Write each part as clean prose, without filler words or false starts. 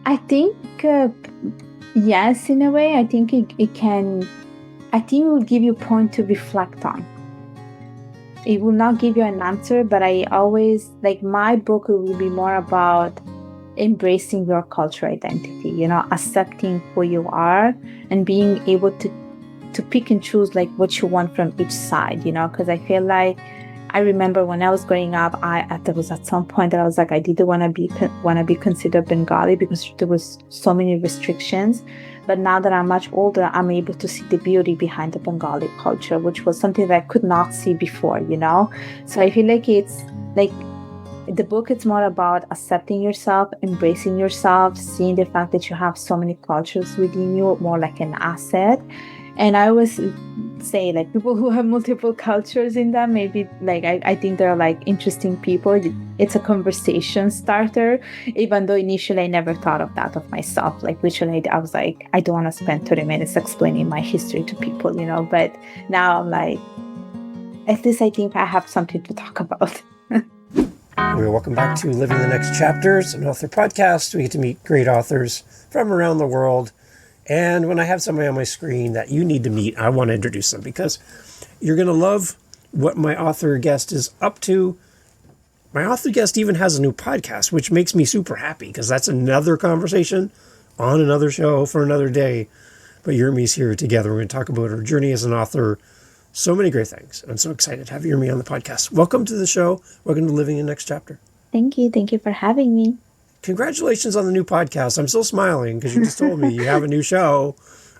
I think, yes, in a way. I think it can, I think it will give you a point to reflect on. It will not give you an answer, but I always, like, my book will be more about embracing your cultural identity, accepting who you are and being able to pick and choose like what you want from each side, because I feel like I remember when I was growing up, there was at some point that I was like, I didn't want to be considered Bengali because there was so many restrictions. But now that I'm much older, I'm able to see the beauty behind the Bengali culture, which was something that I could not see before. So I feel like it's like the book is more about accepting yourself, embracing yourself, seeing the fact that you have so many cultures within you, more like an asset. And I always say, like, people who have multiple cultures in them, maybe, like, I think they're like interesting people. It's a conversation starter, even though initially I never thought of that of myself. Like, literally, I was like, I don't want to spend 30 minutes explaining my history to people, but now I'm like, at least I think I have something to talk about. Welcome back to Living the Next Chapters, an author podcast. We get to meet great authors from around the world. And when I have somebody on my screen that you need to meet, I want to introduce them because you're going to love what my author guest is up to. My author guest even has a new podcast, which makes me super happy because that's another conversation on another show for another day. But Urmi's here together. We're going to talk about her journey as an author. So many great things. I'm so excited to have Urmi on the podcast. Welcome to the show. Welcome to Living in the Next Chapter. Thank you. Thank you for having me. Congratulations on the new podcast. I'm still smiling because you just told me you have a new show.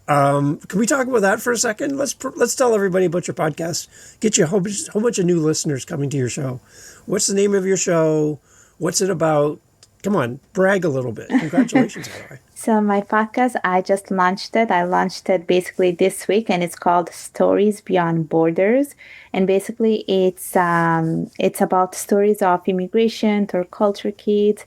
Can we talk about that for a second? Let's tell everybody about your podcast. Get you a whole bunch of new listeners coming to your show. What's the name of your show? What's it about? Come on, brag a little bit. Congratulations, by the way. So my podcast, I just launched it. I launched it basically this week, and it's called Stories Beyond Borders. And basically, it's about stories of immigration, third culture kids,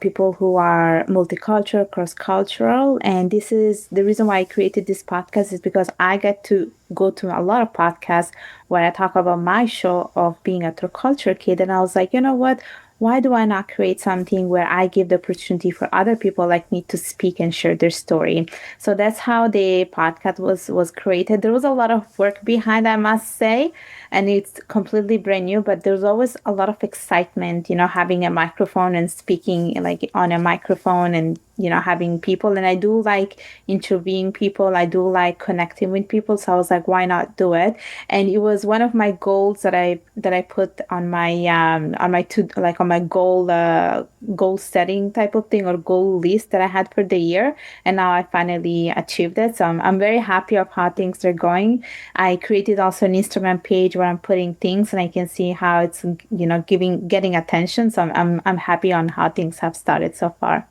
people who are multicultural, cross-cultural. And this is the reason why I created this podcast is because I get to go to a lot of podcasts where I talk about my show of being a third culture kid. And I was like, you know what? Why do I not create something where I give the opportunity for other people like me to speak and share their story? So that's how the podcast was created. There was a lot of work behind, I must say, and it's completely brand new, but there's always a lot of excitement, having a microphone and speaking like on a microphone and, having people. And I do like interviewing people. I do like connecting with people. So I was like, why not do it? And it was one of my goals that I put on my goal setting type of thing or goal list that I had for the year. And now I finally achieved it. So I'm very happy of how things are going. I created also an Instagram page where I'm putting things and I can see how it's, getting attention. So I'm happy on how things have started so far.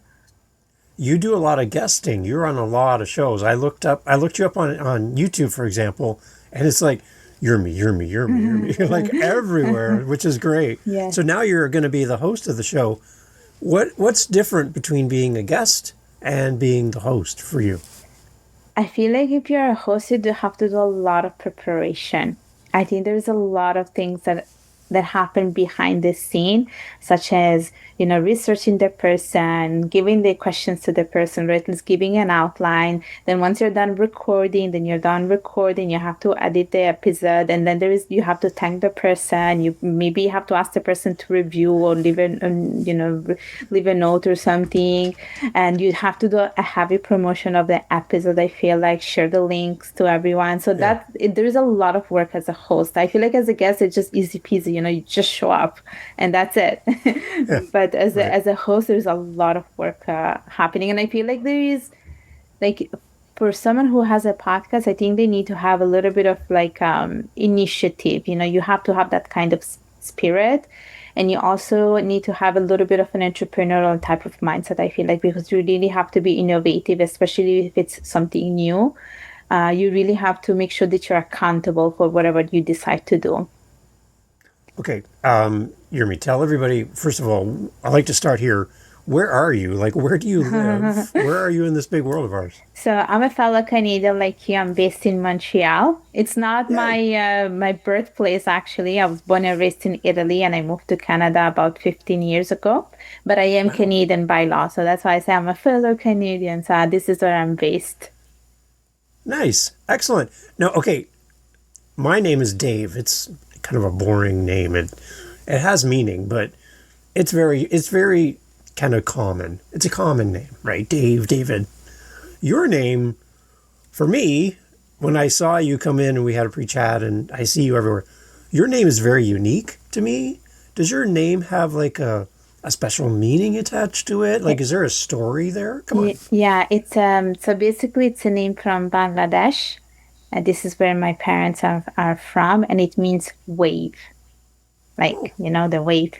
You do a lot of guesting. You're on a lot of shows. I looked you up on YouTube, for example, and it's like, Urmi. You're like everywhere, which is great. Yeah. So now you're going to be the host of the show. What's different between being a guest and being the host for you? I feel like if you're a host, you do have to do a lot of preparation. I think there's a lot of things that happen behind the scene, such as, researching the person, giving the questions to the person, or at least giving an outline. Then once you're done recording, you have to edit the episode. And then you have to thank the person. You maybe have to ask the person to review or leave a note or something. And you have to do a heavy promotion of the episode. I feel like share the links to everyone. So there's a lot of work as a host. I feel like as a guest, it's just easy peasy. You just show up and that's it. Yeah. But as a host, there's a lot of work happening. And I feel like there is, like, for someone who has a podcast, I think they need to have a little bit of like initiative. You have to have that kind of spirit. And you also need to have a little bit of an entrepreneurial type of mindset, I feel like, because you really have to be innovative, especially if it's something new. You really have to make sure that you're accountable for whatever you decide to do. Okay, Urmi, tell everybody, first of all, I'd like to start here. Where are you? Like, where do you live? Where are you in this big world of ours? So I'm a fellow Canadian like you. I'm based in Montreal. It's not Yay. my birthplace actually. I was born and raised in Italy and I moved to Canada about 15 years ago. But I am Wow. Canadian by law, so that's why I say I'm a fellow Canadian. So this is where I'm based. Nice. Excellent. Now, okay, my name is Dave. It's kind of a boring name. It has meaning, but it's very kind of common. It's a common name, right? Dave, David. Your name, for me, when I saw you come in and we had a pre-chat and I see you everywhere, your name is very unique to me. Does your name have like a special meaning attached to it? Like, is there a story there? Come on. Yeah, it's so basically it's a name from Bangladesh. And this is where my parents are from, and it means wave. Oh, Like, the wave.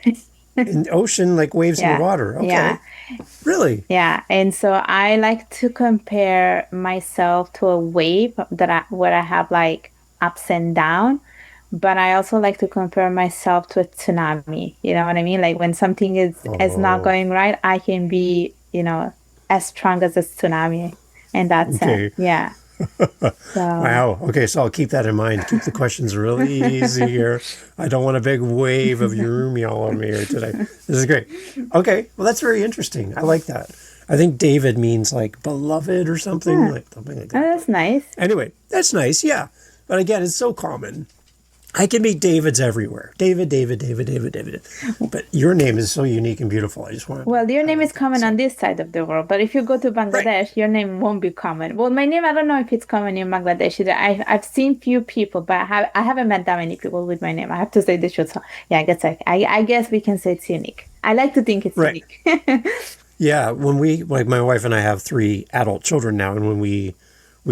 in the ocean, like waves in the Yeah. water. Yeah. Okay. Really? Yeah. And so I like to compare myself to a wave where I have like ups and down, but I also like to compare myself to a tsunami. You know what I mean? Like when something is not Oh, going right, I can be, as strong as a tsunami in that sense. okay. Yeah. So Wow. Okay, so I'll keep that in mind. Keep the questions really easy here. I don't want a big wave of Urmi all over me here today. This is great. Okay, well, that's very interesting. I like that. I think David means like beloved or something, yeah. like something like Oh, that. that's nice. Anyway, that's nice. Yeah. But again, it's so common. I can meet Davids everywhere. David, David, David, David, David. But your name is so unique and beautiful. I just wanted to Well, your name is highlight that. common on So, this side of the world, but if you go to right. Bangladesh, your name won't be common. Well, my name, I don't know if it's common in Bangladesh either. I've seen few people, but I haven't met that many people with my name. I have to say the truth. So yeah, I guess we can say it's unique. I like to think it's Right. unique. Yeah, when like my wife and I have three adult children now, and when we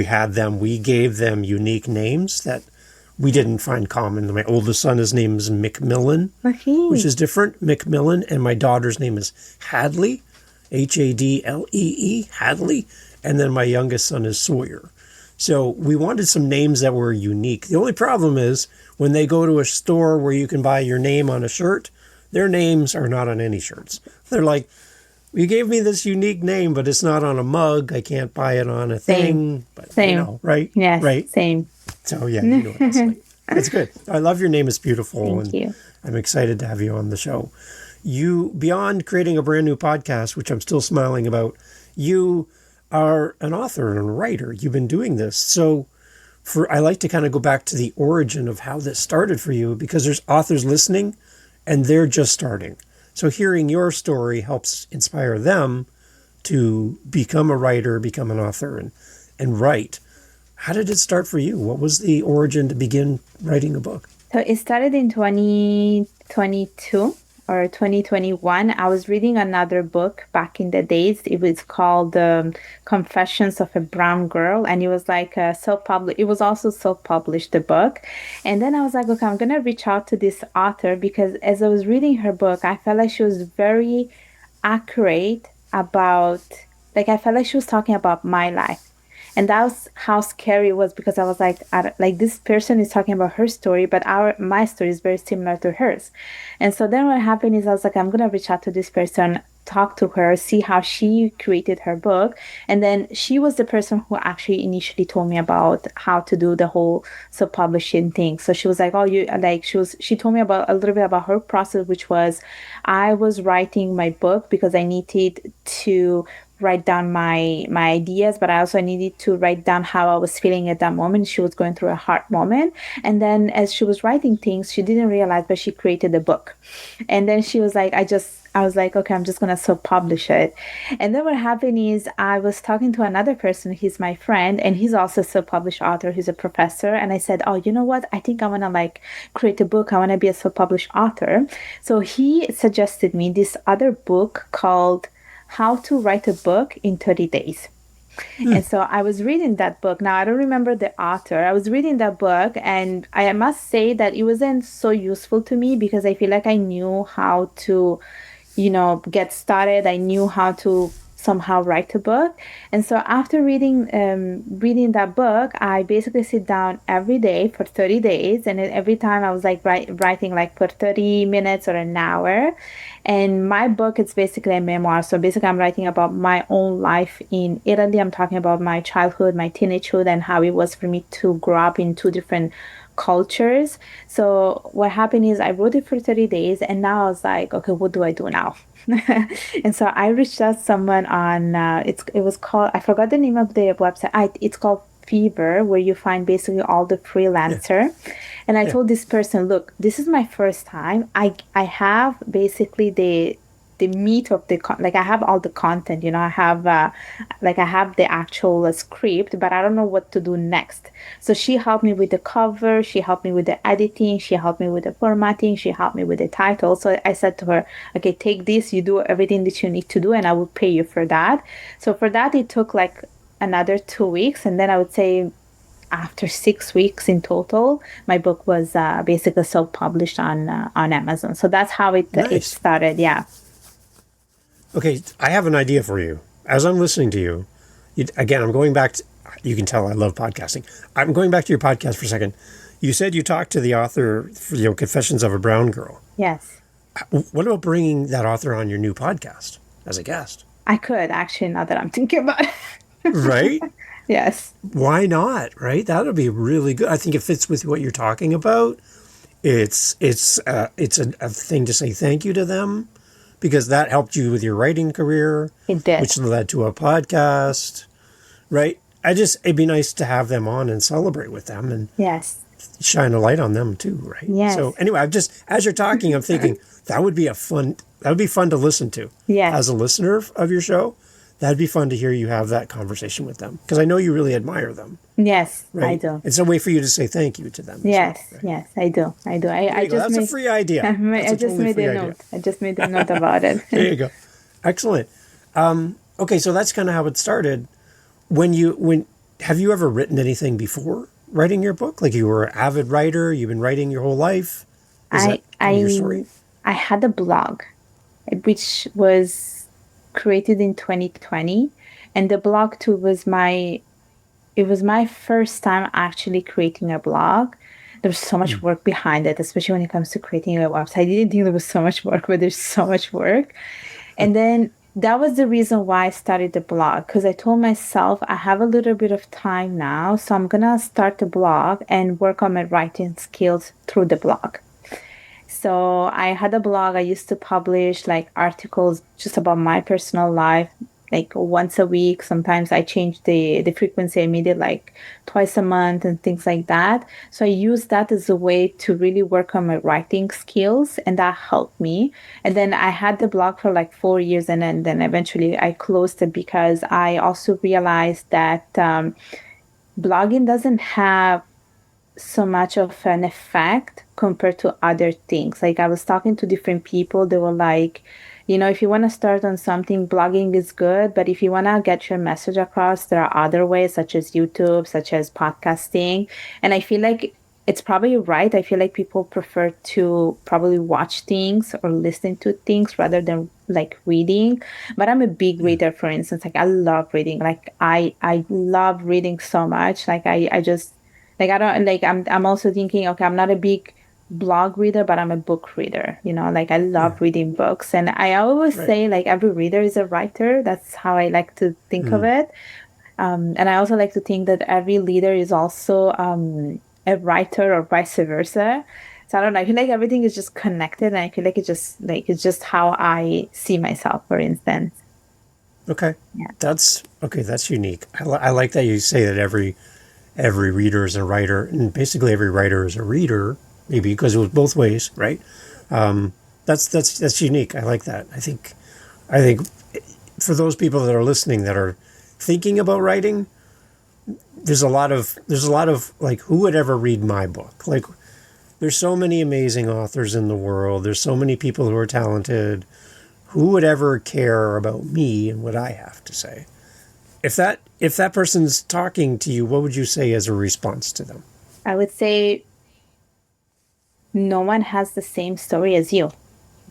had them, we gave them unique names that we didn't find common. My oldest son, his name is McMillan, which Okay. is different, McMillan, and my daughter's name is Hadley, Hadlee, Hadley, and then my youngest son is Sawyer. So we wanted some names that were unique. The only problem is when they go to a store where you can buy your name on a shirt, their names are not on any shirts. They're like, you gave me this unique name, but it's not on a mug. I can't buy it on a Same. thing. But Same. right? Yes, Right? same. So yeah, you know what that's like. That's good. I love your name. It's beautiful, Thank and you. I'm excited to have you on the show. You, beyond creating a brand new podcast, which I'm still smiling about, you are an author and a writer. You've been doing this. So I like to kind of go back to the origin of how this started for you, because there's authors listening and they're just starting. So hearing your story helps inspire them to become a writer, become an author, and write. How did it start for you? What was the origin to begin writing a book? So it started in 2022 or 2021. I was reading another book back in the days. It was called Confessions of a Brown Girl, and it was like a self-published. It was also self-published, the book. And then I was like, okay, I'm gonna reach out to this author because as I was reading her book, I felt like she was very accurate about, like, I felt like she was talking about my life. And that was how scary it was because I was like, like this person is talking about her story, but my story is very similar to hers. And so then what happened is I was like, I'm gonna reach out to this person, talk to her, see how she created her book. And then she was the person who actually initially told me about how to do the whole self-publishing thing. So she was like, oh, you like she told me about a little bit about her process, which was I was writing my book because I needed to write down my ideas, but I also needed to write down how I was feeling at that moment. She was going through a hard moment. And then as she was writing things, she didn't realize, but she created a book. And then she was like, I was like, okay, I'm just gonna self-publish it. And then what happened is I was talking to another person, he's my friend, and he's also a self-published author, he's a professor. And I said, oh, you know what? I think I wanna like create a book. I wanna be a self-published author. So he suggested me this other book called How to Write a Book in 30 Days. And so I was reading that book. Now, I don't remember the author. I was reading that book, and I must say that it wasn't so useful to me because I feel like I knew how to, get started. I knew how to somehow write a book. And so after reading that book, I basically sit down every day for 30 days. And then every time I was like writing like for 30 minutes or an hour. And my book is basically a memoir. So basically, I'm writing about my own life in Italy. I'm talking about my childhood, my teenagehood, and how it was for me to grow up in two different cultures. So what happened is I wrote it for 30 days, and now I was like, okay, what do I do now? And so I reached out to someone on it was called, I forgot the name of the website. It's called Fever, where you find basically all the Yeah. freelancer. And I Yeah. told this person, look, this is my first time. I have basically the meat of like I have all the content, I have like I have the actual script, but I don't know what to do next. So she helped me with the cover, she helped me with the editing, she helped me with the formatting, she helped me with the title. So I said to her, okay, take this, you do everything that you need to do, and I will pay you for that. So for that, it took like another 2 weeks, and then I would say after 6 weeks in total, my book was basically self-published on Amazon. So that's how it Nice. started. Yeah. Okay, I have an idea for you. As I'm listening to you, again, I'm going back to, you can tell I love podcasting. I'm going back to your podcast for a second. You said you talked to the author for, Confessions of a Brown Girl. Yes. What about bringing that author on your new podcast as a guest? I could actually, now that I'm thinking about it. Right? Yes. Why not? Right? That would be really good. I think it fits with what you're talking about. It's a thing to say thank you to them because that helped you with your writing career, It did. which led to a podcast. Right? It'd be nice to have them on and celebrate with them and Yes. shine a light on them too, right? So Yes. anyway, as you're talking, I'm thinking that would be fun to listen to. As Yes. a listener of your show, that'd be fun to hear you have that conversation with them because I know you really admire them, Yes, I right? do. It's a way for you to say thank you to them as well, Yes. right? Yes, I do. I do. There I you go. just That's a made free idea. That's I a just totally made free a idea. note. I just made a note about it. There you go. Excellent. Okay, so that's kind of how it started. When have you ever written anything before writing your book? Like you were an avid writer, you've been writing your whole life. Is I that kind of your story? I had a blog which was created in 2020, and the blog too was my first time actually creating a blog. There's so much work behind it, especially when it comes to creating a website. I didn't think there was so much work, but there's so much work. And then that was the reason why I started the blog, because I told myself I have a little bit of time now, so I'm gonna start the blog and work on my writing skills through the blog. So I had a blog. I used to publish like articles just about my personal life, like once a week. Sometimes I changed the frequency. I made it like twice a month and things like that. So I used that as a way to really work on my writing skills, and that helped me. And then I had the blog for like 4 years, and then eventually I closed it because I also realized that blogging doesn't have so much of an effect compared to other things. Like I was talking to different people, they were like, if you want to start on something, blogging is good, but if you want to get your message across, there are other ways, such as YouTube, such as podcasting. And I feel like it's probably right. I feel like people prefer to probably watch things or listen to things rather than like reading. But I'm a big Yeah. reader, for instance. Like I love reading. Like I love reading so much. Like I just like I don't like I'm also thinking, okay, I'm not a big blog reader, but I'm a book reader. Like I Yeah. love reading books. And I always Right. say like every reader is a writer. That's how I like to think of it. And I also like to think that every leader is also a writer or vice versa. So I don't know. I feel like everything is just connected, and I feel like it's just how I see myself, for instance. Okay. Yeah. That's unique. I like that you say that every reader is a writer, and basically every writer is a reader, maybe because it was both ways, right? That's unique. I like that. I think for those people that are listening that are thinking about writing, there's a lot of like, who would ever read my book? Like, there's so many amazing authors in the world. There's so many people who are talented. Who would ever care about me and what I have to say? If that person's talking to you, what would you say as a response to them? I would say no one has the same story as you,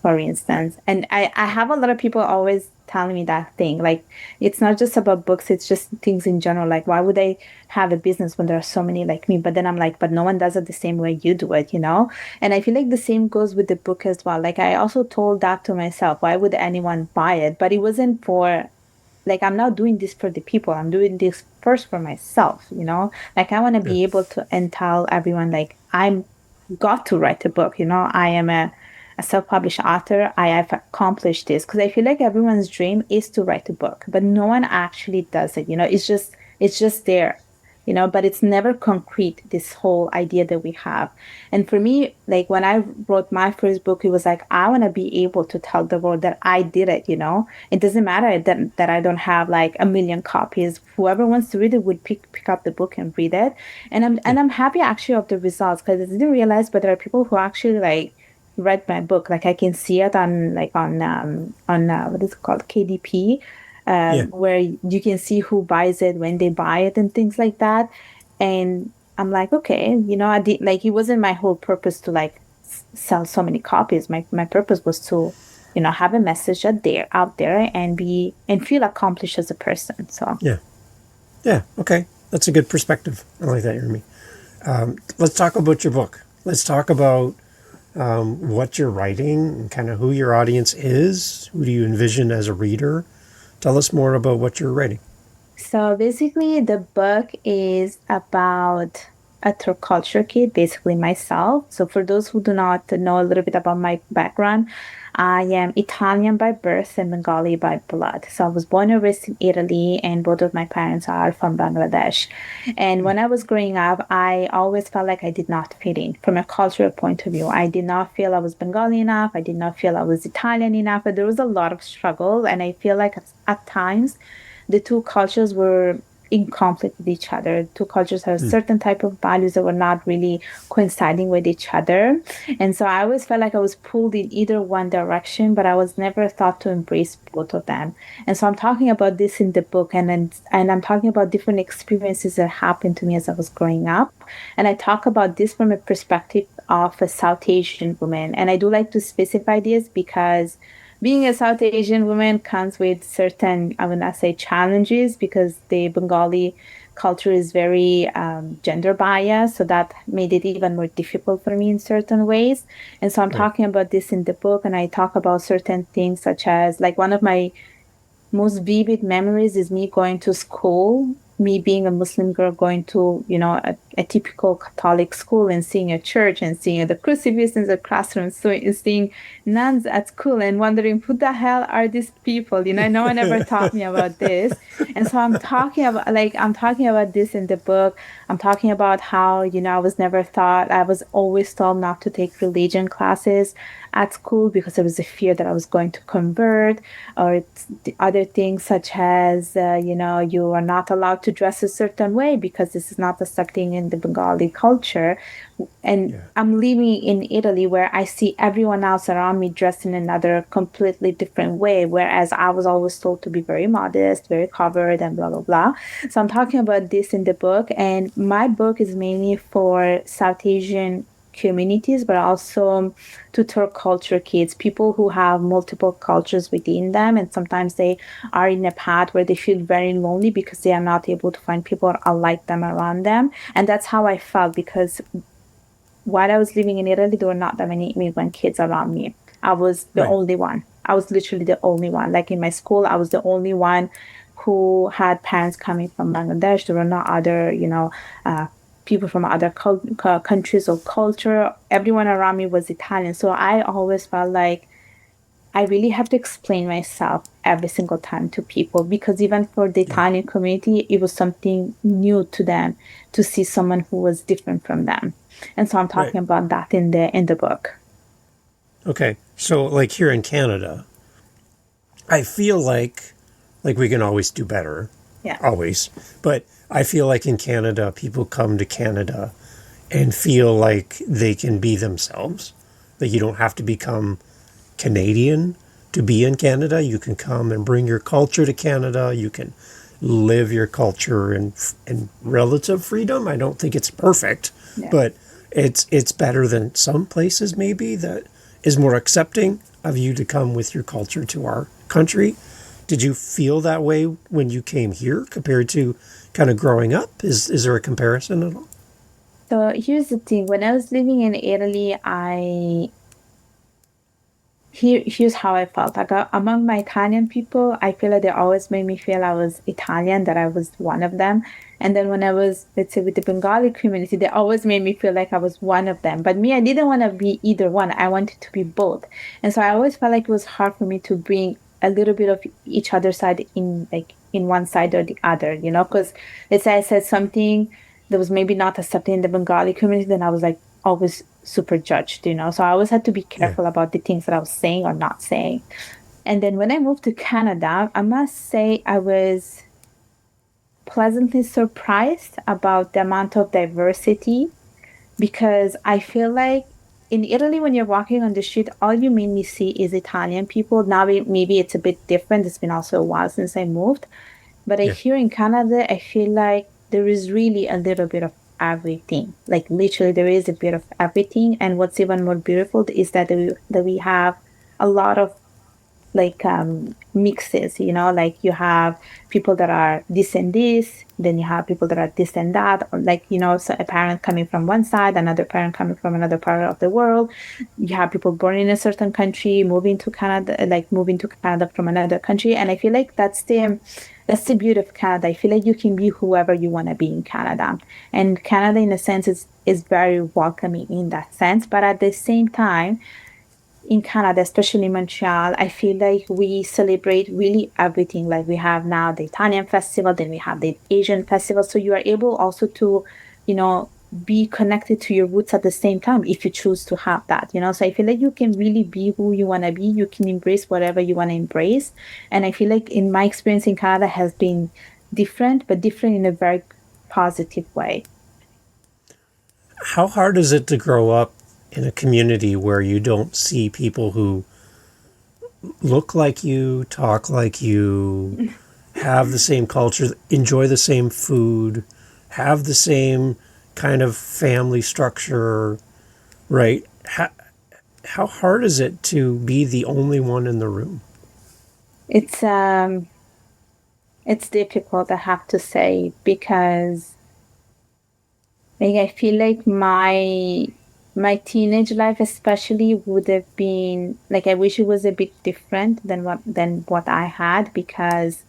for Right. instance. And I have a lot of people always telling me that thing. Like, it's not just about books, it's just things in general. Like, why would I have a business when there are so many like me? But then I'm like, but no one does it the same way you do it, you know? And I feel like the same goes with the book as well. Like, I also told that to myself, why would anyone buy it? But it wasn't for, like, I'm not doing this for the people. I'm doing this first for myself, you know? Like, I want to Yeah. be able to and tell everyone, like, I'm got to write a book, you know? I am a self-published author. I have accomplished this because I feel like everyone's dream is to write a book, but no one actually does it, you know? It's just there, you know, but it's never concrete, this whole idea that we have. And for me, like when I wrote my first book, it was like, I want to be able to tell the world that I did it, you know? It doesn't matter that I don't have like a million copies. Whoever wants to read it would pick up the book and read it. Yeah. And I'm happy actually of the results because I didn't realize, but there are people who actually like read my book. Like I can see it on like on what is it called, KDP, Yeah. where you can see who buys it when they buy it and things like that. And I'm like, okay, you know, I did like it wasn't my whole purpose to like sell so many copies. My purpose was to, you know, have a message out there and be and feel accomplished as a person. So Yeah. Yeah. Okay. That's a good perspective. I like that, Urmi. Let's talk about your book. Let's talk about what you're writing and kind of who your audience is. Who do you envision as a reader? Tell us more about what you're writing. So basically, the book is about a third culture kid, basically myself. So for those who do not know a little bit about my background, I am Italian by birth and Bengali by blood. So I was born and raised in Italy, and both of my parents are from Bangladesh. And when I was growing up, I always felt like I did not fit in from a cultural point of view. I did not feel I was Bengali enough. I did not feel I was Italian enough. But there was a lot of struggle, and I feel like at times the two cultures were in conflict with each other. Two cultures have a certain type of values that were not really coinciding with each other. And so I always felt like I was pulled in either one direction, but I was never thought to embrace both of them. And so I'm talking about this in the book and I'm talking about different experiences that happened to me as I was growing up. And I talk about this from a perspective of a South Asian woman. And I do like to specify this because being a South Asian woman comes with certain, I would not say challenges, because the Bengali culture is very gender biased. So that made it even more difficult for me in certain ways. And so I'm Right. talking about this in the book, and I talk about certain things, such as like one of my most vivid memories is me going to school, me being a Muslim girl going to, you know, a typical Catholic school and seeing a church and seeing the crucifix in the classroom, so seeing nuns at school and wondering who the hell are these people? You know, no one ever taught me about this. And so I'm talking about this in the book. I'm talking about how, you know, I was always told not to take religion classes at school because there was a fear that I was going to convert, or the other things such as, you know, you are not allowed to dress a certain way because this is not accepting in the Bengali culture. And Yeah. I'm living in Italy where I see everyone else around me dressed in another completely different way, whereas I was always told to be very modest, very covered, and blah, blah, blah. So I'm talking about this in the book, and my book is mainly for South Asian communities, but also to third culture kids, people who have multiple cultures within them. And sometimes they are in a path where they feel very lonely because they are not able to find people like them around them. And that's how I felt because while I was living in Italy, there were not that many immigrant kids around me. I was the Right. only one. I was literally the only one. Like in my school, I was the only one who had parents coming from Bangladesh. There were no other, you know, people from other countries or culture. Everyone around me was Italian. So I always felt like I really have to explain myself every single time to people because even for the Yeah. Italian community, it was something new to them to see someone who was different from them. And so I'm Right. talking about that in the book. Okay. So, like here in Canada, I feel like we can always do better, Yeah. always. But I feel like in Canada, people come to Canada and feel like they can be themselves. That you don't have to become Canadian to be in Canada. You can come and bring your culture to Canada. You can live your culture in relative freedom. I don't think it's perfect, Yeah. but it's better than some places maybe that is more accepting of you to come with your culture to our country. did you feel that way when you came here compared to kind of growing up? Is there a comparison at all? So here's the thing. When I was living in Italy, here's how I felt. Like among my Italian people, I feel like they always made me feel I was Italian, that I was one of them. And then when I was, let's say, with the Bengali community, they always made me feel like I was one of them. But me, I didn't want to be either one. I wanted to be both. And so I always felt like it was hard for me to bring a little bit of each other side in, like in one side or the other, because let's say I said something that was maybe not accepted in the Bengali community, then I was like always super judged. So I always had to be Yeah. careful about the things that I was saying or not saying. And then when I moved to Canada, I must say I was pleasantly surprised about the amount of diversity, because I feel like in Italy, when you're walking on the street, all you mainly see is Italian people. Now, maybe it's a bit different. It's been also a while since I moved. But Yeah. here in Canada, I feel like there is really a little bit of everything. Like literally, there is a bit of everything. And what's even more beautiful is that we have a lot of like mixes, like you have people that are this and this, then you have people that are this and that, or like, so a parent coming from one side, another parent coming from another part of the world. You have people born in a certain country, moving to Canada from another country. And I feel like that's the beauty of Canada. I feel like you can be whoever you want to be in Canada. And Canada, in a sense, is very welcoming in that sense. But at the same time, in Canada, especially Montreal, I feel like we celebrate really everything. Like we have now the Italian festival, then we have the Asian festival. So you are able also to, you know, be connected to your roots at the same time if you choose to have that. So I feel like you can really be who you want to be. You can embrace whatever you want to embrace. And I feel like in my experience in Canada has been different, but different in a very positive way. How hard is it to grow up in a community where you don't see people who look like you, talk like you, have the same culture, enjoy the same food, have the same kind of family structure, right? How hard is it to be the only one in the room? It's it's difficult, I have to say, because like I feel like my teenage life especially would have been like I wish it was a bit different than what I had, because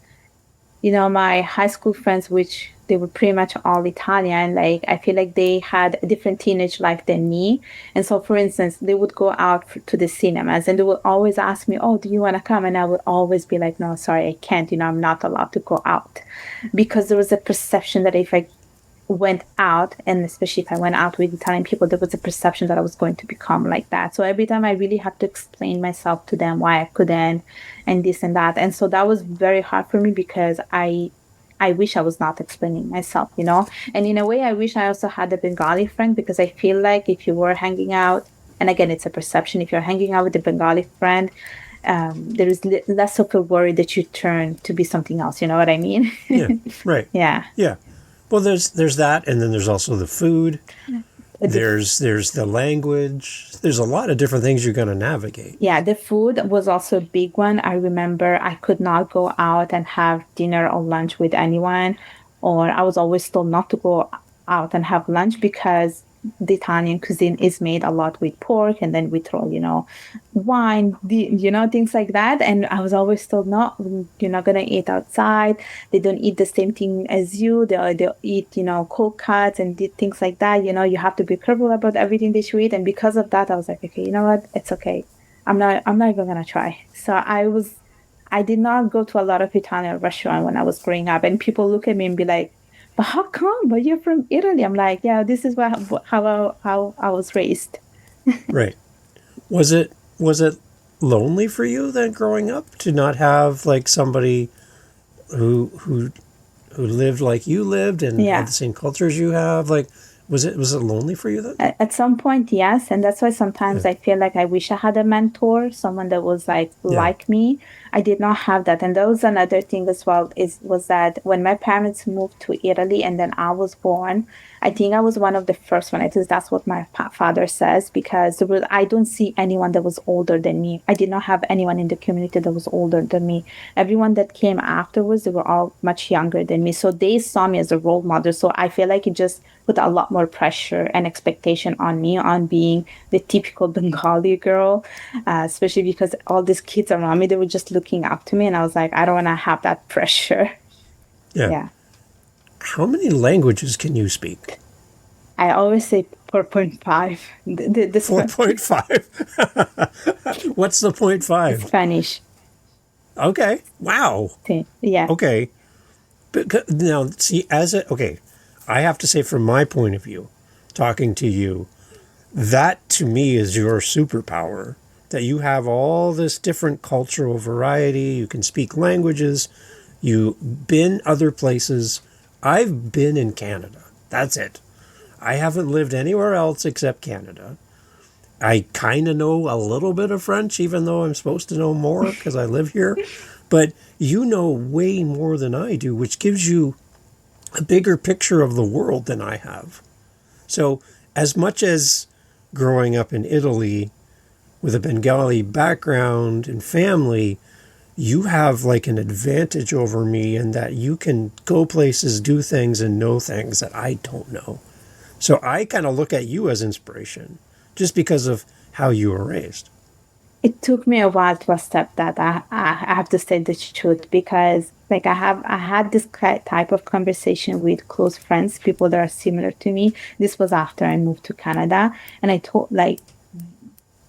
my high school friends, which they were pretty much all Italian, like I feel like they had a different teenage life than me. And so, for instance, they would go out to the cinemas and they would always ask me, "Oh, do you want to come?" And I would always be like, "No, sorry, I can't. I'm not allowed to go out," because there was a perception that if I went out, and especially if I went out with Italian people, there was a perception that I was going to become like that. So every time I really had to explain myself to them why I couldn't, and this and that. And so that was very hard for me, because I wish I was not explaining myself. And in a way, I wish I also had a Bengali friend, because I feel like if you were hanging out, and again, it's a perception, if you're hanging out with a Bengali friend, there is less of a worry that you turn to be something else. You know what I mean? Yeah, right. Yeah. Yeah. Well, there's that, and then there's also the food. There's the language. There's a lot of different things you're going to navigate. Yeah, the food was also a big one. I remember I could not go out and have dinner or lunch with anyone, or I was always told not to go out and have lunch, because the Italian cuisine is made a lot with pork, and then we throw, wine, things like that. And I was always told, no, you're not gonna eat outside. They don't eat the same thing as you. They eat, cold cuts and things like that. You have to be careful about everything that you eat. And because of that, I was like, okay, you know what? It's okay. I'm not even gonna try. So I did not go to a lot of Italian restaurant when I was growing up, and people look at me and be like, "But how come? But you're from Italy." I'm like, "Yeah, this is how I was raised." Right. Was it lonely for you then growing up to not have like somebody who lived like you lived and had Yeah. the same culture as you have? Like, was it lonely for you then? At some point, yes, and that's why sometimes Yeah. I feel like I wish I had a mentor, someone that was like Yeah. like me. I did not have that. And that was another thing as well, was that when my parents moved to Italy and then I was born, I think I was one of the first one. At least that's what my father says, because I don't see anyone that was older than me. I did not have anyone in the community that was older than me. Everyone that came afterwards, they were all much younger than me. So they saw me as a role model. So I feel like it just put a lot more pressure and expectation on me on being the typical Bengali girl, especially because all these kids around me, they were just looking up to me. And I was like, I don't want to have that pressure. Yeah. Yeah. How many languages can you speak? I always say 4.5. The 4.5. What's the point five? Spanish Okay. Wow. thing. Yeah. Okay. But now, see, okay, I have to say from my point of view, talking to you, that to me is your superpower, that you have all this different cultural variety, you can speak languages, you've been other places. I've been in Canada. That's it. I haven't lived anywhere else except Canada. I kind of know a little bit of French, even though I'm supposed to know more because I live here. But you know way more than I do, which gives you a bigger picture of the world than I have. So as much as growing up in Italy with a Bengali background and family, you have like an advantage over me in that you can go places, do things, and know things that I don't know. So I kind of look at you as inspiration just because of how you were raised. It took me a while to accept that. I have to say the truth, because like I had this type of conversation with close friends, people that are similar to me. This was after I moved to Canada, and I told like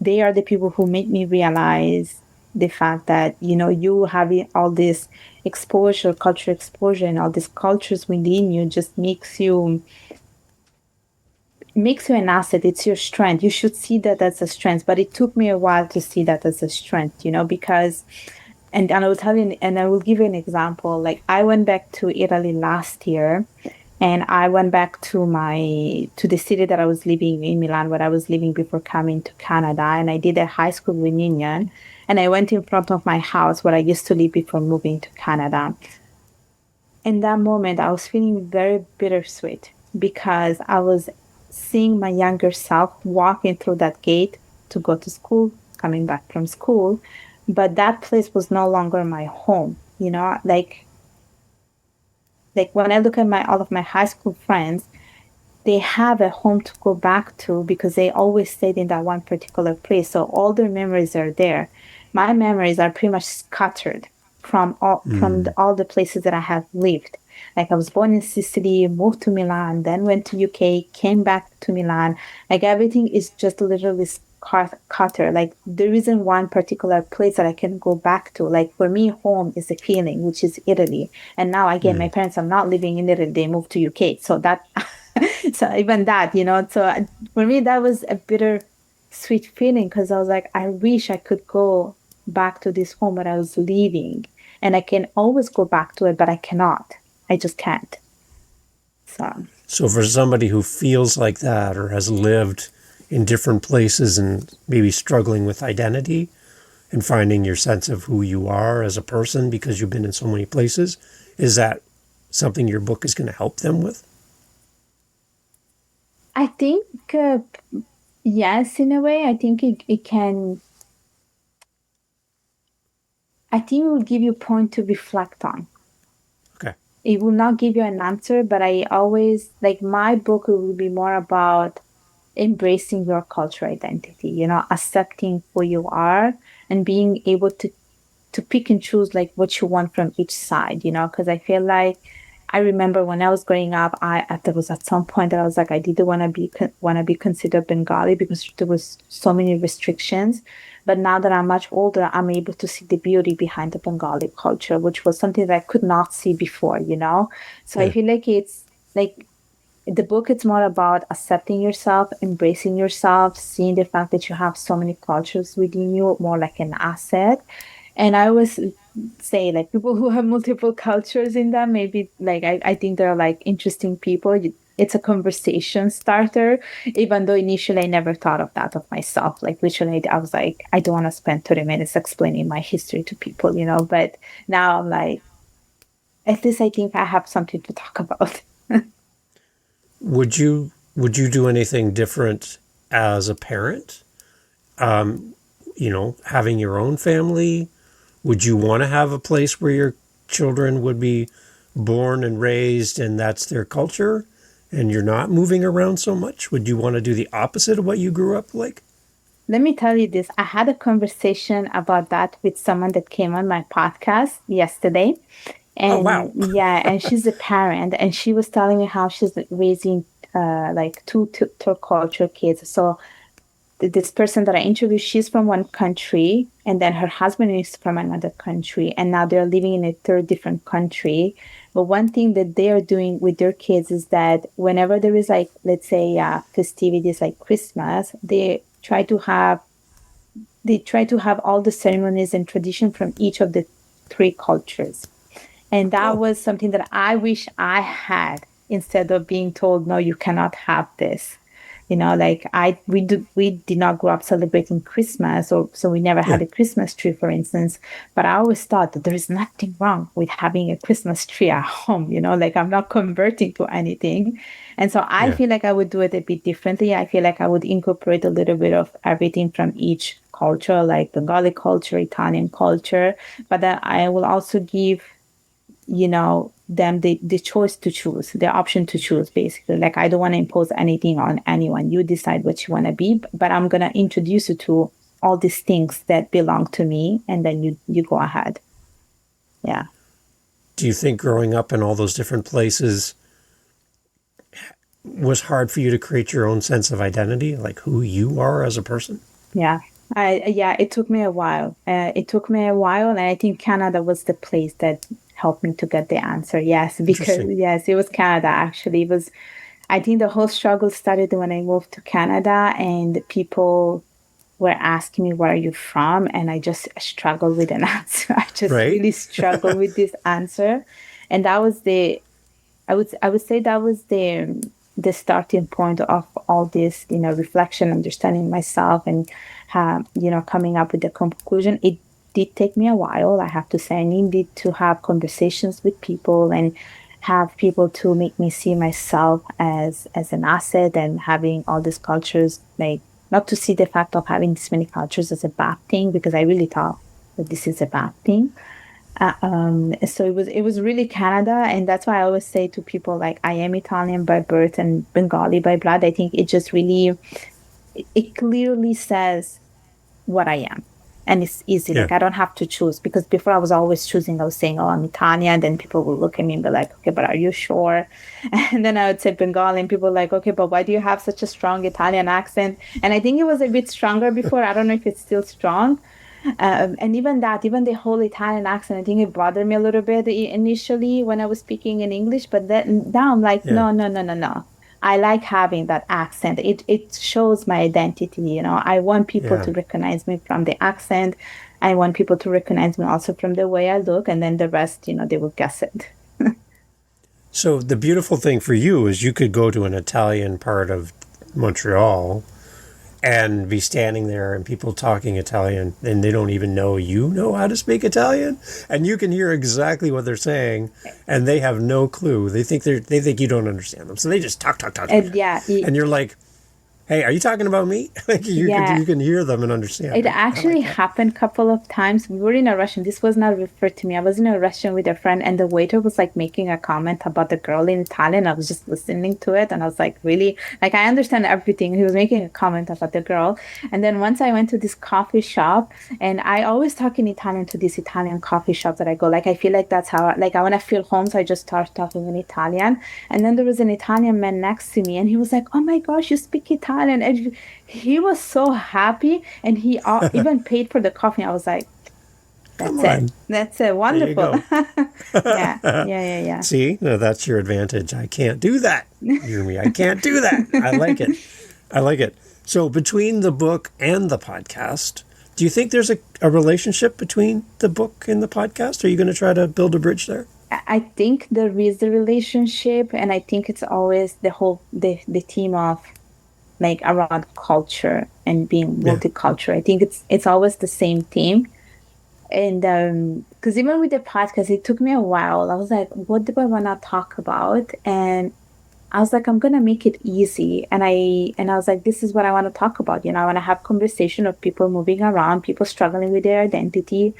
they are the people who made me realize the fact that you having all this exposure, cultural exposure, and all these cultures within you just makes you an asset. It's your strength. You should see that as a strength. But it took me a while to see that as a strength, because, and I will tell you, and I will give you an example. Like I went back to Italy last year, and I went back to the city that I was living in, Milan, where I was living before coming to Canada, and I did a high school reunion, and I went in front of my house where I used to live before moving to Canada. In that moment, I was feeling very bittersweet because I was seeing my younger self walking through that gate to go to school, coming back from school. But that place was no longer my home, like when I look at my all of my high school friends, they have a home to go back to because they always stayed in that one particular place. So all their memories are there. My memories are pretty much scattered all the places that I have lived. Like I was born in Sicily, moved to Milan, then went to UK, came back to Milan. Like everything is just literally scattered. Like there isn't one particular place that I can go back to. Like for me, home is a feeling, which is Italy. And now again, my parents are not living in Italy; they moved to UK. So that, so even that, So for me, that was a bitter, sweet feeling because I was like, I wish I could go back to this home that I was leaving, and I can always go back to it, but I cannot. I just can't. So for somebody who feels like that or has lived in different places and maybe struggling with identity and finding your sense of who you are as a person because you've been in so many places, is that something your book is going to help them with? I think, yes, in a way. I think it can, I think it will give you a point to reflect on. Okay. It will not give you an answer, but I always, like my book will be more about embracing your cultural identity, accepting who you are and being able to pick and choose like what you want from each side, because I feel like I remember when I was growing up, there was at some point that I was like, I didn't want to be considered Bengali because there was so many restrictions. But now that I'm much older, I'm able to see the beauty behind the Bengali culture, which was something that I could not see before. So I Yeah. feel like it's like the book, it's more about accepting yourself, embracing yourself, seeing the fact that you have so many cultures within you, more like an asset. And I always say, like, people who have multiple cultures in them, maybe like I think they're like interesting people. it's a conversation starter, even though initially I never thought of that of myself. Like literally, I was like, I don't want to spend 30 minutes explaining my history to people, but now I'm like, at least I think I have something to talk about. Would you do anything different as a parent? Having your own family? Would you want to have a place where your children would be born and raised and that's their culture and you're not moving around so much? Would you want to do the opposite of what you grew up like? Let me tell you this. I had a conversation about that with someone that came on my podcast yesterday. Oh, And wow. yeah, and she's a parent, and she was telling me how she's raising like two third culture kids. So this person that I interviewed, she's from one country, and then her husband is from another country, and now they're living in a third different country. But one thing that they are doing with their kids is that whenever there is like, let's say, festivities like Christmas, they try to have all the ceremonies and tradition from each of the three cultures. And that Oh, was something that I wish I had instead of being told, no, you cannot have this. Like we did not grow up celebrating Christmas, or so we never yeah, had a Christmas tree, for instance. But I always thought that there is nothing wrong with having a Christmas tree at home. Like I'm not converting to anything, and so I yeah. feel like I would do it a bit differently. I feel like I would incorporate a little bit of everything from each culture, like Bengali culture, Italian culture, but then I will also give them the choice to choose, the option to choose, basically. Like I don't want to impose anything on anyone. You decide what you want to be, but I'm going to introduce you to all these things that belong to me, and then you go ahead. Yeah. Do you think growing up in all those different places was hard for you to create your own sense of identity, like who you are as a person? Yeah. It took me a while. And I think Canada was the place that helped me to get the answer. Yes, because Interesting. yes, it was Canada actually. It was I think the whole struggle started when I moved to Canada, and people were asking me, where are you from? And I just struggled with an answer. I just Right? really struggled with this answer. And that was I would say that was the starting point of all this, reflection, understanding myself, and coming up with the conclusion. It did take me a while, I have to say. I needed to have conversations with people and have people to make me see myself as an asset, and having all these cultures, like not to see the fact of having this many cultures as a bad thing, because I really thought that this is a bad thing. So it was really Canada, and that's why I always say to people, like, I am Italian by birth and Bengali by blood. I think it just really it clearly says what I am. And it's easy. Yeah. Like I don't have to choose, because before I was always choosing. I was saying, "Oh, I'm Italian." Then people will look at me and be like, "Okay, but are you sure?" And then I would say Bengali, and people were like, "Okay, but why do you have such a strong Italian accent?" And I think it was a bit stronger before. I don't know if it's still strong. And even that, even the whole Italian accent, I think it bothered me a little bit initially when I was speaking in English. But then now I'm like, Yeah. no, no, no, no, no. I like having that accent. It shows my identity. I want people Yeah. to recognize me from the accent. I want people to recognize me also from the way I look, and then the rest, they will guess it. So the beautiful thing for you is you could go to an Italian part of Montreal and be standing there and people talking Italian and they don't even know you know how to speak Italian, and you can hear exactly what they're saying and they have no clue. They think you don't understand them. So they just talk. And yeah, And you're like, "Hey, are you talking about me?" Like yeah. you can hear them and understand It it. I like actually that. happened a couple of times. We were in a restaurant. This was not referred to me. I was in a restaurant with a friend, and the waiter was like making a comment about the girl in Italian. I was just listening to it, and I was like, really? Like, I understand everything. He was making a comment about the girl. And then once I went to this coffee shop, and I always talk in Italian to this Italian coffee shop that I go. Like, I feel like that's how, like, I want to feel home, so I just start talking in Italian. And then there was an Italian man next to me, and he was like, "Oh my gosh, you speak Italian." And he was so happy, and he even paid for the coffee. I was like, Come that's it. on. That's it. There you Wonderful. go. Yeah. Yeah. Yeah. See, no, that's your advantage. I can't do that. You hear me? I can't do that. I like it. I like it. So between the book and the podcast, do you think there's a relationship between the book and the podcast? Are you going to try to build a bridge there? I think there is a relationship, and I think it's always the theme of like around culture and being Yeah. multicultural. I think it's always the same theme. And because even with the podcast, it took me a while. I was like, what do I want to talk about? And I was like, I'm gonna make it easy. And I was like, this is what I want to talk about. I want to have conversation of people moving around, people struggling with their identity,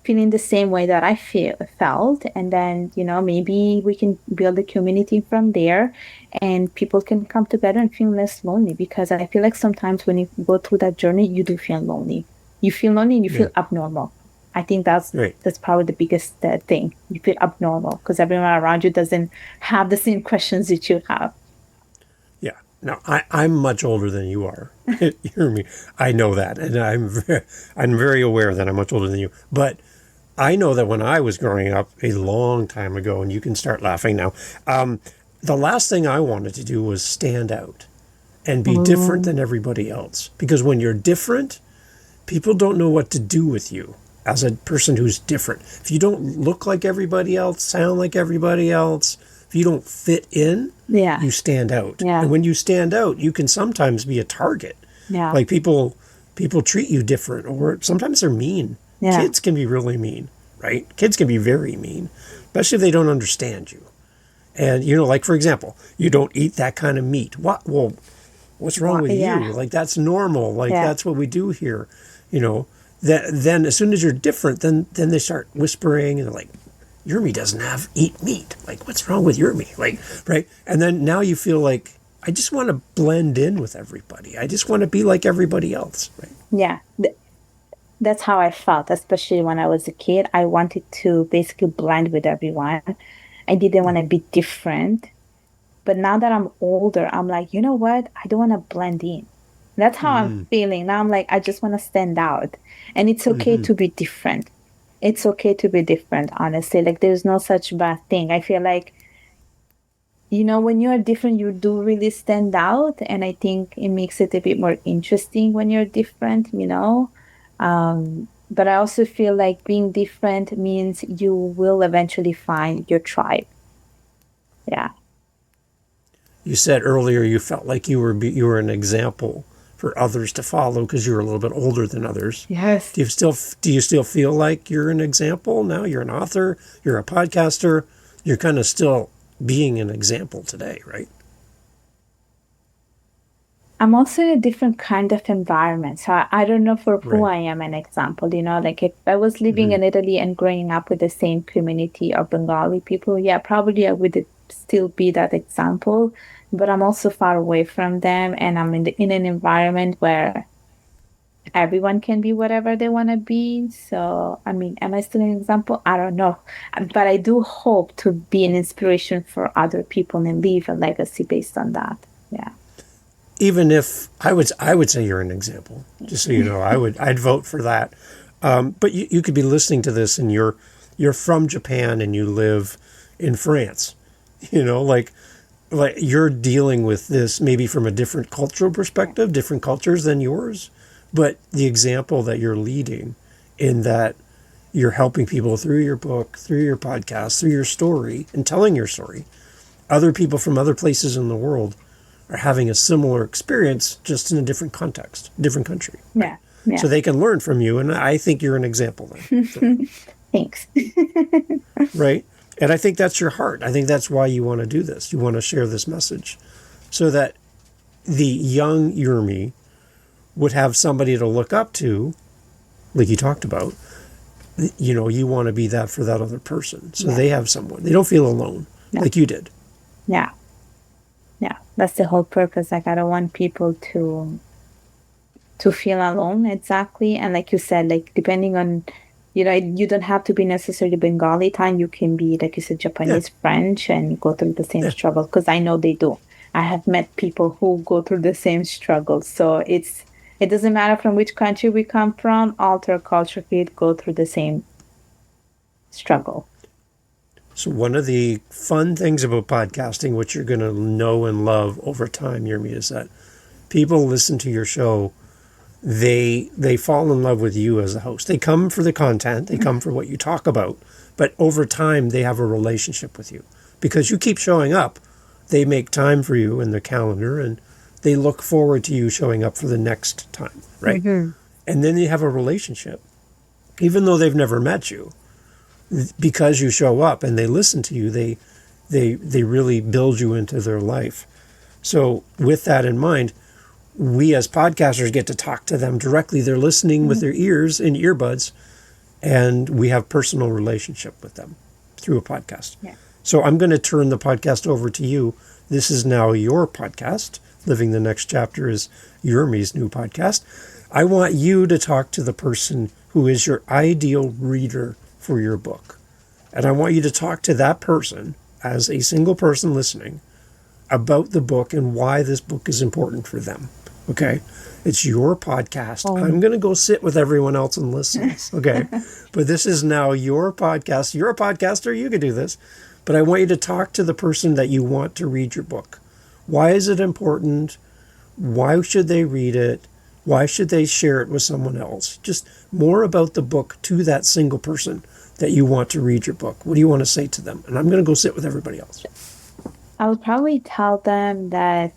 feeling the same way that I felt. And then, maybe we can build a community from there and people can come together and feel less lonely, because I feel like sometimes when you go through that journey, you do feel lonely. You feel lonely and you Yeah. feel abnormal. I think that's Right. that's probably the biggest thing. You feel abnormal because everyone around you doesn't have the same questions that you have. Yeah. Now, I'm much older than you are. You hear me? I know that. And I'm very aware that I'm much older than you. But I know that when I was growing up a long time ago, and you can start laughing now, the last thing I wanted to do was stand out and be different Mm, than everybody else. Because when you're different, people don't know what to do with you as a person who's different. If you don't look like everybody else, sound like everybody else, if you don't fit in, yeah, you stand out. yeah, And when you stand out, you can sometimes be a target. yeah, Like people treat you different, or sometimes they're mean. yeah. Kids can be really mean, right? Kids can be very mean, especially if they don't understand you. And like for example, you don't eat that kind of meat. What? Well, what's wrong with you? Yeah, Like that's normal. Like yeah, that's what we do here. You know, that then as soon as you're different, then they start whispering and they're like, Urmi doesn't eat meat. Like what's wrong with Urmi? Like right? And then now you feel like I just want to blend in with everybody. I just want to be like everybody else. Right? yeah. That's how I felt, especially when I was a kid. I wanted to basically blend with everyone. I didn't want to be different. But now that I'm older, I'm like, you know what? I don't want to blend in. That's how I'm feeling. Now I'm like, I just want to stand out. And it's okay to be different. It's okay to be different, honestly. Like, there's no such bad thing. I feel like, when you're different, you do really stand out. And I think it makes it a bit more interesting when you're different. But I also feel like being different means you will eventually find your tribe. Yeah. You said earlier you felt like you were an example for others to follow because you were a little bit older than others. Yes. Do you still feel like you're an example now? You're an author, you're a podcaster, you're kind of still being an example today, right? I'm also in a different kind of environment. So I don't know for who Right. I am an example. Like if I was living in Italy and growing up with the same community of Bengali people, yeah, probably I would still be that example. But I'm also far away from them, and I'm in an environment where everyone can be whatever they want to be. So, I mean, am I still an example? I don't know. But I do hope to be an inspiration for other people and leave a legacy based on that. Yeah. Even if I would say you're an example, just so you know, I'd vote for that. But you could be listening to this and you're from Japan and you live in France. Like you're dealing with this maybe from a different cultural perspective, different cultures than yours, but the example that you're leading in that you're helping people through your book, through your podcast, through your story, and telling your story. Other people from other places in the world are having a similar experience, just in a different context, different country, right? Yeah. Yeah. So they can learn from you, and I think you're an example then for them, Thanks. right? And I think that's your heart. I think that's why you want to do this. You want to share this message so that the young Urmi would have somebody to look up to, like you talked about. You want to be that for that other person. So Yeah. they have someone. They don't feel alone Yeah. like you did. Yeah. Yeah. That's the whole purpose. Like I don't want people to feel alone, exactly. And like you said, like depending on you don't have to be necessarily Bengali time. You can be, like you said, Yeah, Japanese, French, and go through the same yeah. struggle, because I know they do. I have met people who go through the same struggle. So it doesn't matter from which country we come from, all our culture could go through the same struggle. So one of the fun things about podcasting, which you're going to know and love over time, Yurmi, is that people listen to your show. They fall in love with you as a host. They come for the content. They come for what you talk about. But over time, they have a relationship with you because you keep showing up. They make time for you in their calendar, and they look forward to you showing up for the next time, right? Mm-hmm. And then you have a relationship, even though they've never met you, because you show up and they listen to you. They really build you into their life. So with that in mind, we as podcasters get to talk to them directly. They're listening with their ears and earbuds, and we have personal relationship with them through a podcast. Yeah. So I'm going to turn the podcast over to you. This is now your podcast. Living the Next Chapter is Urmi's new podcast. I want you to talk to the person who is your ideal reader for your book. And I want you to talk to that person as a single person listening about the book and why this book is important for them. Okay? It's your podcast. Oh. I'm going to go sit with everyone else and listen. Okay? But this is now your podcast. You're a podcaster. You can do this. But I want you to talk to the person that you want to read your book. Why is it important? Why should they read it? Why should they share it with someone else? Just more about the book to that single person that you want to read your book. What do you want to say to them? And I'm going to go sit with everybody else. I would probably tell them that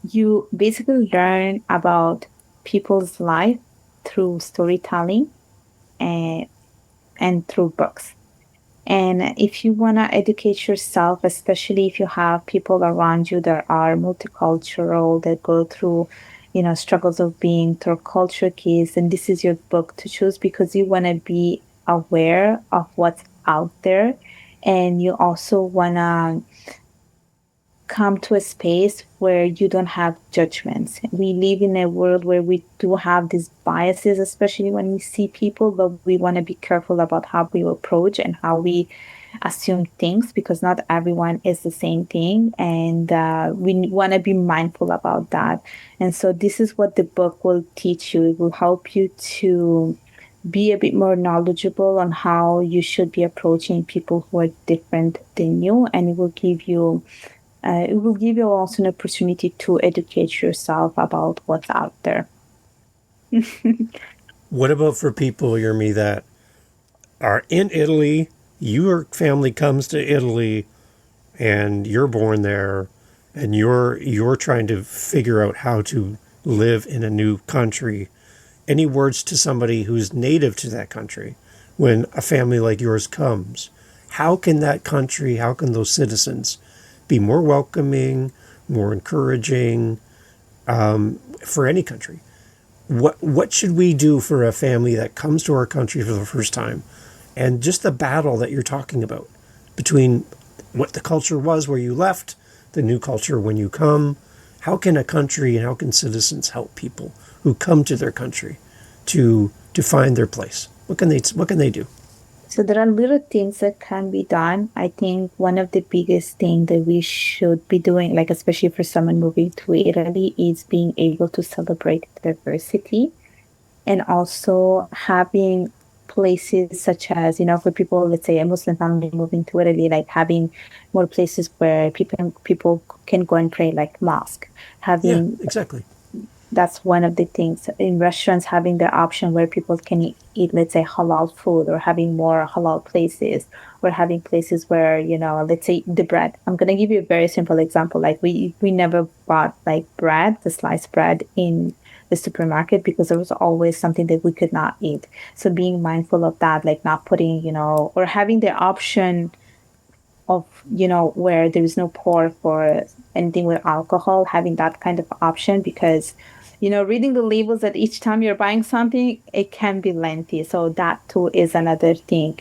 you basically learn about people's life through storytelling and through books. And if you want to educate yourself, especially if you have people around you that are multicultural, that go through, struggles of being third culture kids, then this is your book to choose because you want to be aware of what's out there. And you also want to come to a space where you don't have judgments. We live in a world where we do have these biases, especially when we see people, but we want to be careful about how we approach and how we assume things because not everyone is the same thing. And we want to be mindful about that. And so this is what the book will teach you. It will help you to be a bit more knowledgeable on how you should be approaching people who are different than you. And it will give you also an opportunity to educate yourself about what's out there. What about for people, Urmi, that are in Italy? Your family comes to Italy, and you're born there, and you're trying to figure out how to live in a new country. Any words to somebody who's native to that country when a family like yours comes? How can that country, how can those citizens be more welcoming, more encouraging for any country? What should we do for a family that comes to our country for the first time? And just the battle that you're talking about between what the culture was where you left, the new culture when you come. How can a country and how can citizens help people who come to their country to find their place? What can they do? So there are little things that can be done. I think one of the biggest things that we should be doing, like especially for someone moving to Italy, is being able to celebrate diversity and also having places such as, for people, let's say a Muslim family moving to Italy, like having more places where people can go and pray, like mosque. Yeah, exactly. That's one of the things. In restaurants, having the option where people can eat, let's say, halal food, or having more halal places, or having places where, let's say the bread. I'm going to give you a very simple example. Like we never bought like bread, the sliced bread in the supermarket because there was always something that we could not eat. So being mindful of that, like not putting, or having the option of, where there is no pork or anything with alcohol, having that kind of option because reading the labels at each time you're buying something, it can be lengthy. So that too is another thing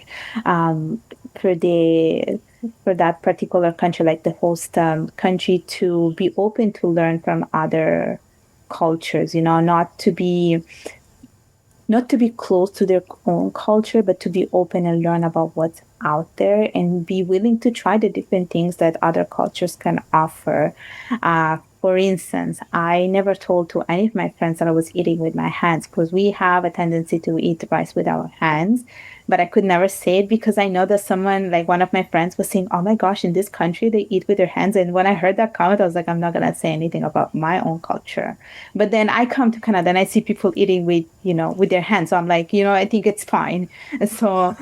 for that particular country, like the host country, to be open to learn from other cultures. Not to be close to their own culture, but to be open and learn about what's out there and be willing to try the different things that other cultures can offer. For instance, I never told to any of my friends that I was eating with my hands because we have a tendency to eat rice with our hands. but I could never say it because I know that someone, like one of my friends was saying, oh my gosh, in this country, they eat with their hands. And when I heard that comment, I was like, I'm not going to say anything about my own culture. But then I come to Canada and I see people eating with, with their hands. So I'm like, I think it's fine. So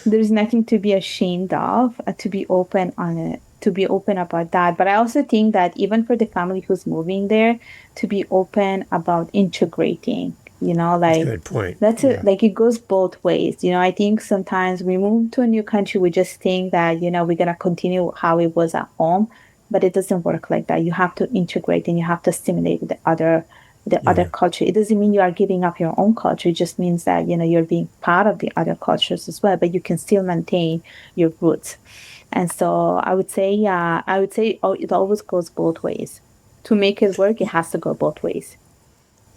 there's nothing to be ashamed of, to be open on it, to be open about that. But I also think that even for the family who's moving there, to be open about integrating, That's a good point. that's it. Like it goes both ways. I think sometimes we move to a new country, we just think that, we're going to continue how it was at home, but it doesn't work like that. You have to integrate and you have to stimulate the other culture. It doesn't mean you are giving up your own culture. It just means that, you're being part of the other cultures as well, but you can still maintain your roots. And so I would say, it always goes both ways. To make it work, it has to go both ways.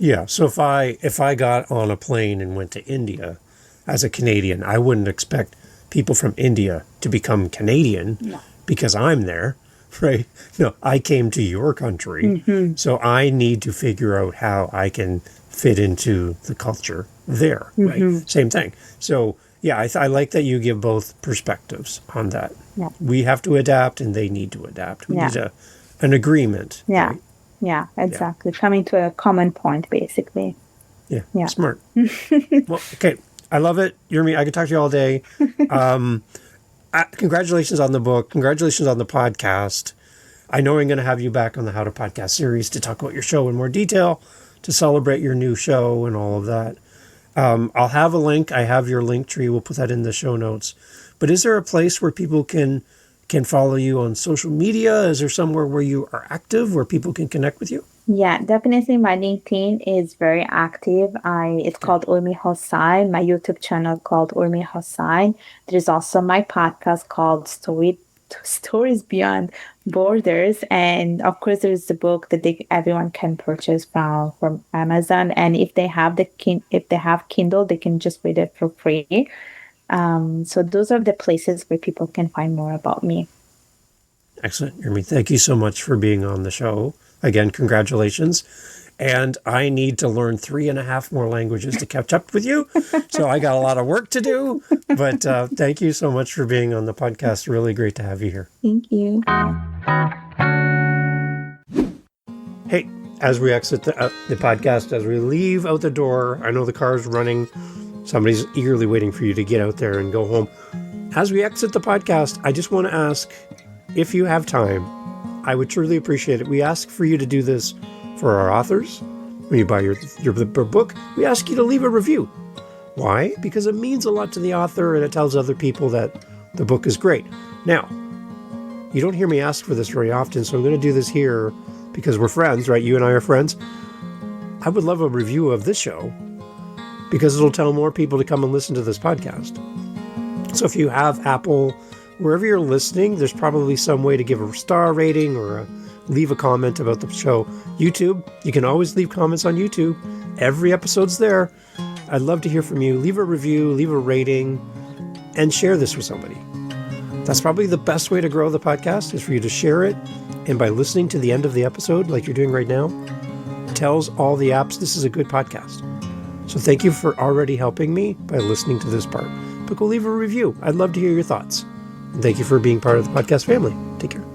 Yeah. So if I got on a plane and went to India as a Canadian, I wouldn't expect people from India to become Canadian because I'm there, right? No, I came to your country. So I need to figure out how I can fit into the culture there, right? Same thing. So yeah, I like that you give both perspectives on that. Yeah. We have to adapt and they need to adapt. We need an agreement. Yeah. Right? Yeah, exactly. Coming to a common point, basically. Yeah. Smart. Well, okay. I love it. Urmi, I could talk to you all day. Congratulations on the book. Congratulations on the podcast. I know I'm going to have you back on the How to Podcast series to talk about your show in more detail, to celebrate your new show and all of that. I'll have a link. I have your link tree. We'll put that in the show notes. But is there a place where people can follow you on social media? Is there somewhere where you are active, where people can connect with you? Yeah, definitely. My LinkedIn is very active. It's called Urmi Hossain. My YouTube channel called Urmi Hossain. There's also my podcast called Stories Beyond Borders, and of course, there's the book that everyone can purchase from Amazon. And if they have if they have Kindle, they can just read it for free. So those are the places where people can find more about me. Excellent, Urmi. Thank you so much for being on the show. Again, congratulations. And I need to learn 3.5 more languages to catch up with you. So I got a lot of work to do. But thank you so much for being on the podcast. Really great to have you here. Thank you. Hey, as we exit the podcast, as we leave out the door, I know the car's running. Somebody's eagerly waiting for you to get out there and go home. As we exit the podcast, I just want to ask, if you have time, I would truly appreciate it. We ask for you to do this for our authors. When you buy your book, we ask you to leave a review. Why? Because it means a lot to the author and it tells other people that the book is great. Now, you don't hear me ask for this very often, so I'm going to do this here because we're friends, right? You and I are friends. I would love a review of this show because it'll tell more people to come and listen to this podcast. So if you have Apple, wherever you're listening, there's probably some way to give a star rating or leave a comment about the show. YouTube, you can always leave comments on YouTube. Every episode's there. I'd love to hear from you. Leave a review, leave a rating, and share this with somebody. That's probably the best way to grow the podcast, is for you to share it. And by listening to the end of the episode, like you're doing right now, tells all the apps this is a good podcast. So thank you for already helping me by listening to this part. But go leave a review. I'd love to hear your thoughts. And thank you for being part of the podcast family. Take care.